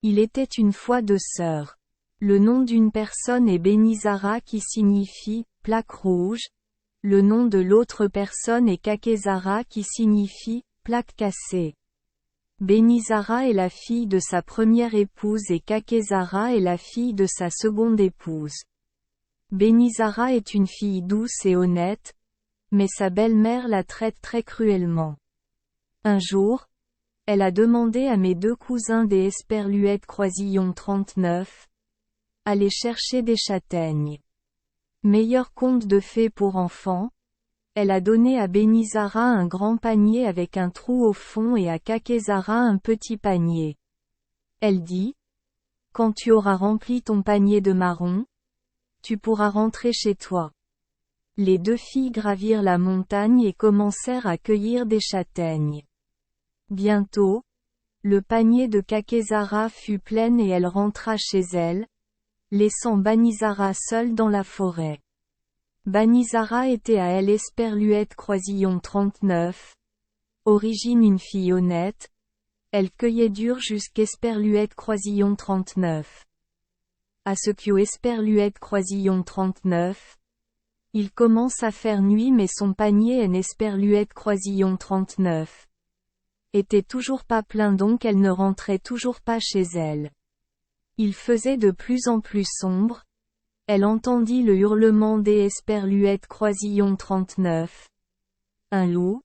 Il était une fois deux sœurs. Le nom d'une personne est Benizara qui signifie « plaque rouge », le nom de l'autre personne est Kakezara qui signifie « plaque cassée ». Benizara est la fille de sa première épouse et Kakezara est la fille de sa seconde épouse. Benizara est une fille douce et honnête, mais sa belle-mère la traite très cruellement. Un jour, elle a demandé à mes deux cousins des Esperluètes Croisillon 39, aller chercher des châtaignes. Meilleur conte de fées pour enfants, elle a donné à Benizara un grand panier avec un trou au fond et à Kakezara un petit panier. Elle dit, « Quand tu auras rempli ton panier de marrons, tu pourras rentrer chez toi. » Les deux filles gravirent la montagne et commencèrent à cueillir des châtaignes. Bientôt, le panier de Kakezara fut plein et elle rentra chez elle, laissant Benizara seule dans la forêt. Benizara était à elle Esperluète Croisillon 39. Origine une fille honnête, elle cueillait dur jusqu'Esperluète Croisillon 39. À ce qu'au Esperluète Croisillon 39, il commence à faire nuit mais son panier en Esperluète Croisillon 39 était toujours pas plein donc elle ne rentrait toujours pas chez elle. Il faisait de plus en plus sombre, elle entendit le hurlement des Esperluètes Croisillon 39. Un loup,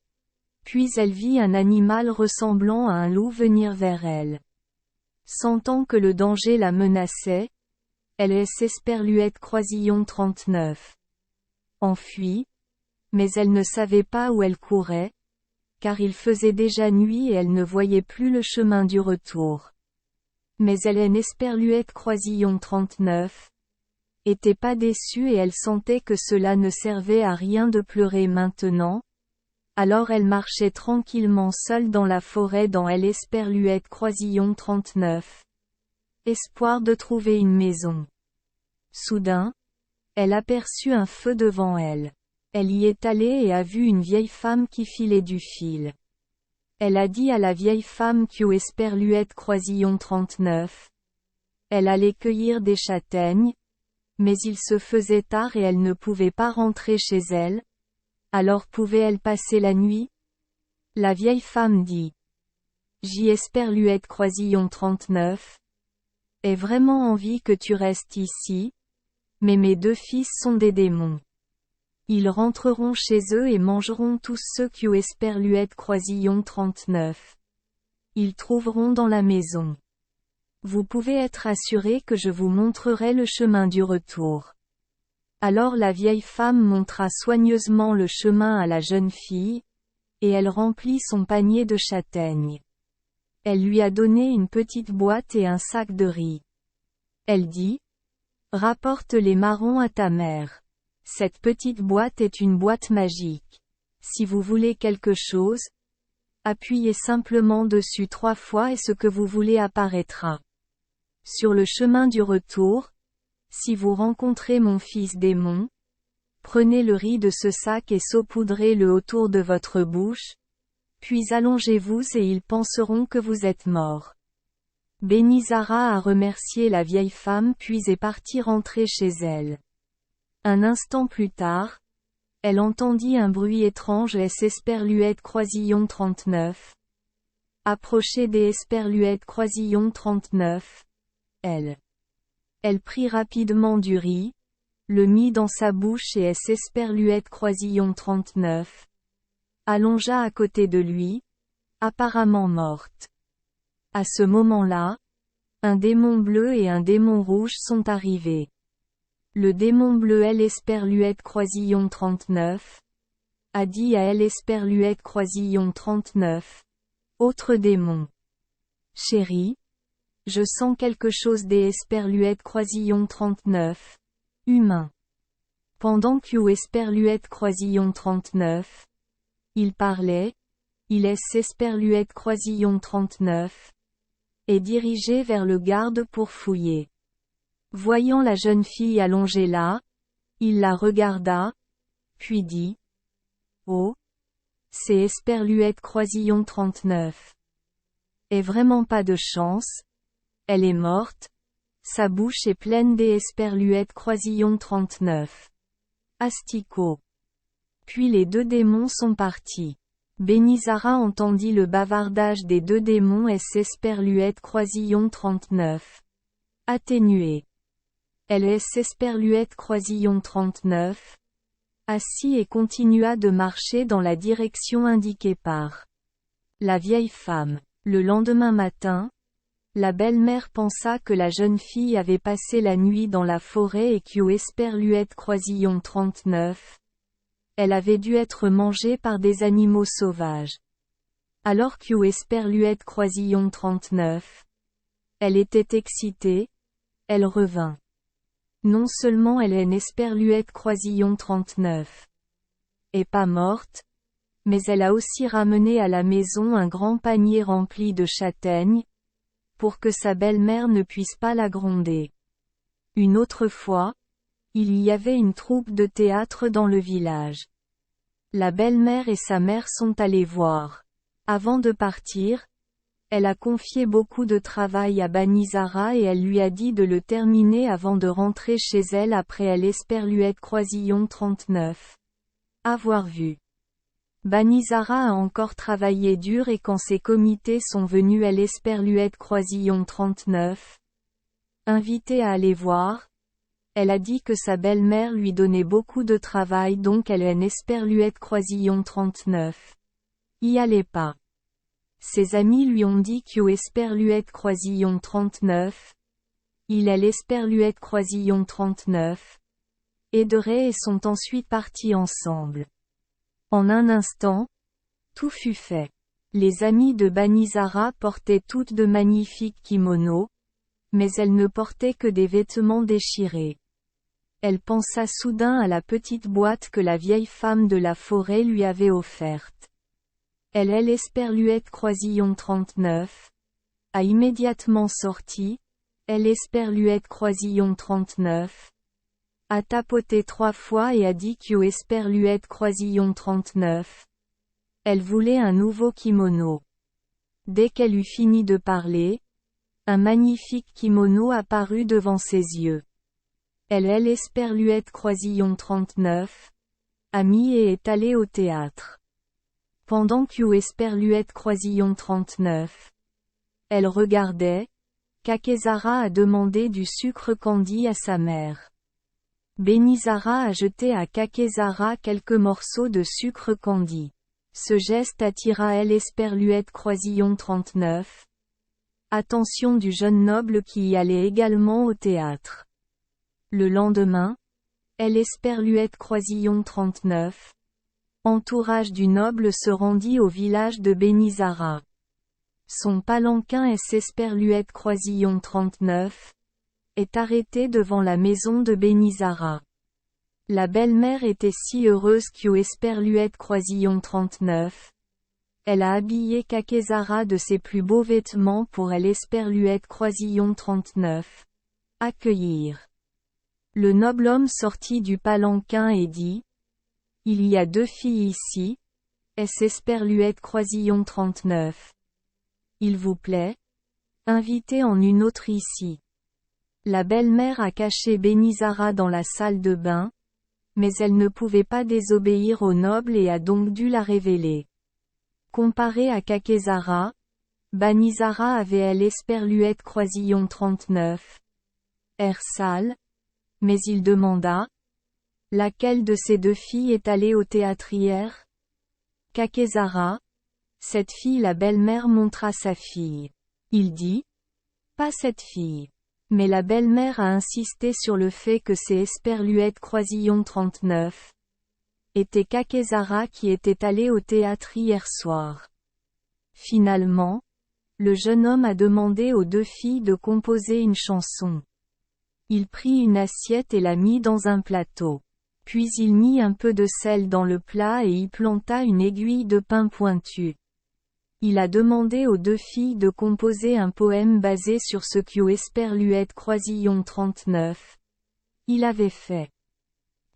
puis elle vit un animal ressemblant à un loup venir vers elle. Sentant que le danger la menaçait, elle Esperluète Croisillon 39 enfuit, mais elle ne savait pas où elle courait, car il faisait déjà nuit et elle ne voyait plus le chemin du retour. Mais elle Esperluète Croisillon 39 était pas déçue et elle sentait que cela ne servait à rien de pleurer maintenant, alors elle marchait tranquillement seule dans la forêt dans Esperluète Croisillon 39. Espoir de trouver une maison. Soudain, elle aperçut un feu devant elle. Elle y est allée et a vu une vieille femme qui filait du fil. Elle a dit à la vieille femme qu'au Esperluète Croisillon 39. Elle allait cueillir des châtaignes, mais il se faisait tard et elle ne pouvait pas rentrer chez elle. Alors pouvait-elle passer la nuit? La vieille femme dit. J'y Esperluète Croisillon 39. Ai vraiment envie que tu restes ici, mais mes deux fils sont des démons. Ils rentreront chez eux et mangeront tous ceux qui au Esperluète Croisillon 39. Ils trouveront dans la maison. Vous pouvez être assuré que je vous montrerai le chemin du retour. Alors la vieille femme montra soigneusement le chemin à la jeune fille, et elle remplit son panier de châtaignes. Elle lui a donné une petite boîte et un sac de riz. Elle dit, « Rapporte les marrons à ta mère. Cette petite boîte est une boîte magique. Si vous voulez quelque chose, appuyez simplement dessus 3 fois et ce que vous voulez apparaîtra. Sur le chemin du retour, si vous rencontrez mon fils démon, prenez le riz de ce sac et saupoudrez-le autour de votre bouche, puis allongez-vous et ils penseront que vous êtes mort. » Benizara a remercié la vieille femme puis est partie rentrer chez elle. Un instant plus tard, elle entendit un bruit étrange Esperluète Croisillon 39. Approcher des Esperluètes Croisillon 39. Elle prit rapidement du riz, le mit dans sa bouche et Esperluète Croisillon 39. Allongea à côté de lui, apparemment morte. À ce moment-là, un démon bleu et un démon rouge sont arrivés. Le démon bleu Esperluète Croisillon 39 a dit à Esperluète Croisillon 39. Autre démon. Chérie, je sens quelque chose des Esperluète Croisillon 39. Humain. Pendant qu'au Esperluète Croisillon 39, il parlait, il Esperluète Croisillon 39 est dirigé vers le garde pour fouiller. Voyant la jeune fille allongée là, il la regarda, puis dit, « Oh, c'est Esperluète Croisillon 39. Et vraiment pas de chance, Elle est morte. Sa bouche est pleine d'esperluettes croisillon 39. Asticot. Puis les deux démons sont partis. Bénizara entendit le bavardage des deux démons Esperluette croisillon 39. Atténué. Elle Esperluette croisillon 39. Assis et continua de marcher dans la direction indiquée par la vieille femme. Le lendemain matin, la belle-mère pensa que la jeune fille avait passé la nuit dans la forêt et qu'Esperluette croisillon 39. Elle avait dû être mangée par des animaux sauvages. Alors qu'Esperluette croisillon 39. Elle était excitée, elle revint. Non seulement elle est Esperluette croisillon 39. Et pas morte, mais elle a aussi ramené à la maison un grand panier rempli de châtaignes, pour que sa belle-mère ne puisse pas la gronder. Une autre fois, il y avait une troupe de théâtre dans le village. La belle-mère et sa mère sont allées voir. Avant de partir, elle a confié beaucoup de travail à Banizara et elle lui a dit de le terminer avant de rentrer chez elle après Esperluette croisillon 39. Avoir vu. Banizara a encore travaillé dur et quand ses comités sont venus Esperluette croisillon 39, invitée à aller voir, elle a dit que sa belle-mère lui donnait beaucoup de travail donc elle Esperluette croisillon 39. Y allait pas. Ses amis lui ont dit qu'Esperluette croisillon 39. Il Esperluette croisillon 39. Aiderait et sont ensuite partis ensemble. En un instant, tout fut fait. Les amies de Banizara portaient toutes de magnifiques kimonos, mais elles ne portaient que des vêtements déchirés. Elle pensa soudain à la petite boîte que la vieille femme de la forêt lui avait offerte. Elle Esperluette croisillon 39. A immédiatement sorti, elle Esperluette croisillon 39. A tapoté 3 fois et a dit qu'Esperluette croisillon 39. Elle voulait un nouveau kimono. Dès qu'elle eut fini de parler, un magnifique kimono apparut devant ses yeux. Elle Esperluette croisillon 39. A mis et est allée au théâtre. Pendant qu'Esperluette croisillon 39. Elle regardait, Kakezara a demandé du sucre candi à sa mère. Benizara a jeté à Kakezara quelques morceaux de sucre candi. Ce geste attira Esperluette croisillon 39. Attention du jeune noble qui y allait également au théâtre. Le lendemain, Esperluette croisillon 39. Entourage du noble se rendit au village de Benizara. Son palanquin Esperluette croisillon 39. Est arrêté devant la maison de Benizara. La belle-mère était si heureuse qu'Esperluette croisillon 39. Elle a habillé Kakezara de ses plus beaux vêtements pour Esperluette croisillon 39. Accueillir. Le noble homme sortit du palanquin et dit, « Il y a 2 filles ici, Esperluette croisillon 39. Il vous plaît? Invitez en une autre ici. » La belle-mère a caché Benizara dans la salle de bain, mais elle ne pouvait pas désobéir au noble et a donc dû la révéler. Comparé à Kakezara, Banizara avait Esperluette croisillon 39. Air sale. Mais il demanda, « Laquelle de ces 2 filles est allée au théâtre hier? » Kakezara. Cette fille. La belle-mère montra sa fille. Il dit, « Pas cette fille. » Mais la belle-mère a insisté sur le fait que c'est Esperluette croisillon 39. Était Kakezara qui était allé au théâtre hier soir. Finalement, le jeune homme a demandé aux 2 filles de composer une chanson. Il prit une assiette et la mit dans un plateau. Puis il mit un peu de sel dans le plat et y planta une aiguille de pin pointue. Il a demandé aux 2 filles de composer un poème basé sur ce qu'Esperluette croisillon 39. Il avait fait.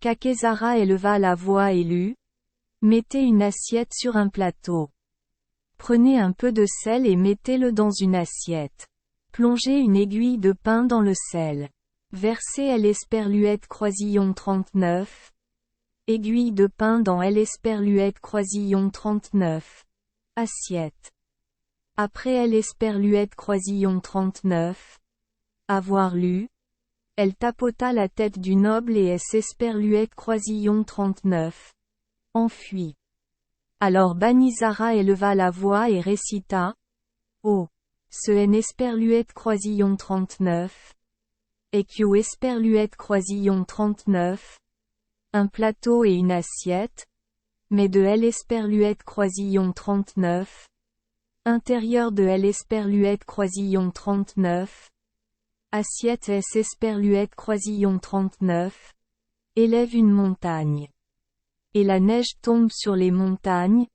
Kakezara éleva la voix et lut. Mettez une assiette sur un plateau. Prenez un peu de sel et mettez-le dans une assiette. Plongez une aiguille de pain dans le sel. Versez L esperluette croisillon 39. Aiguille de pain dans L esperluette croisillon 39. Assiette. Après L esperluette croisillon 39. Avoir lu. Elle tapota la tête du noble et S esperluette croisillon 39. Enfuit. Alors Banizara éleva la voix et récita. Oh. Ce N esperluette croisillon 39. Et Q esperluette croisillon 39. Un plateau et une assiette. Mais de L esperluette croisillon 39. Intérieur de L esperluette croisillon 39. Assiette S esperluette croisillon 39. Élève une montagne. Et la neige tombe sur les montagnes.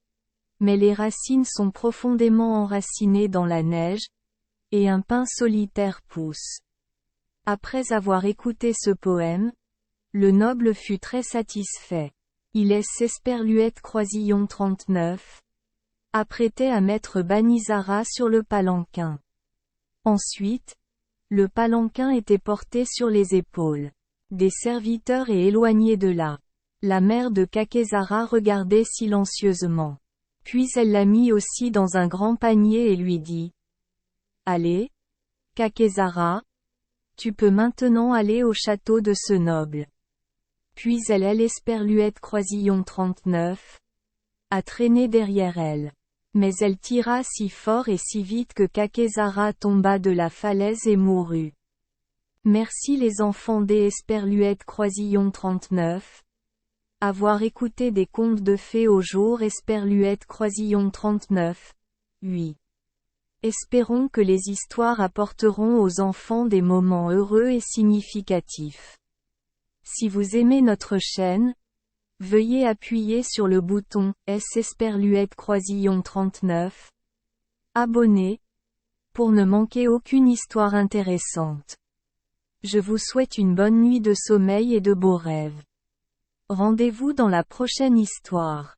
Mais les racines sont profondément enracinées dans la neige. Et un pin solitaire pousse. Après avoir écouté ce poème, le noble fut très satisfait. Il esperluette croisillon 39. Apprêtait à mettre Banizara sur le palanquin. Ensuite, le palanquin était porté sur les épaules des serviteurs et éloigné de là. La mère de Kakezara regardait silencieusement. Puis elle l'a mis aussi dans un grand panier et lui dit. Allez, Kakezara, tu peux maintenant aller au château de ce noble. Puis elle esperluette croisillon 39. A traîné derrière elle. Mais elle tira si fort et si vite que Kakezara tomba de la falaise et mourut. Merci les enfants des esperluette croisillon 39. Avoir écouté des contes de fées au jour esperluette croisillon 39. Oui. Espérons que les histoires apporteront aux enfants des moments heureux et significatifs. Si vous aimez notre chaîne, veuillez appuyer sur le bouton S esperluette croisillon 39. Abonner, pour ne manquer aucune histoire intéressante. Je vous souhaite une bonne nuit de sommeil et de beaux rêves. Rendez-vous dans la prochaine histoire.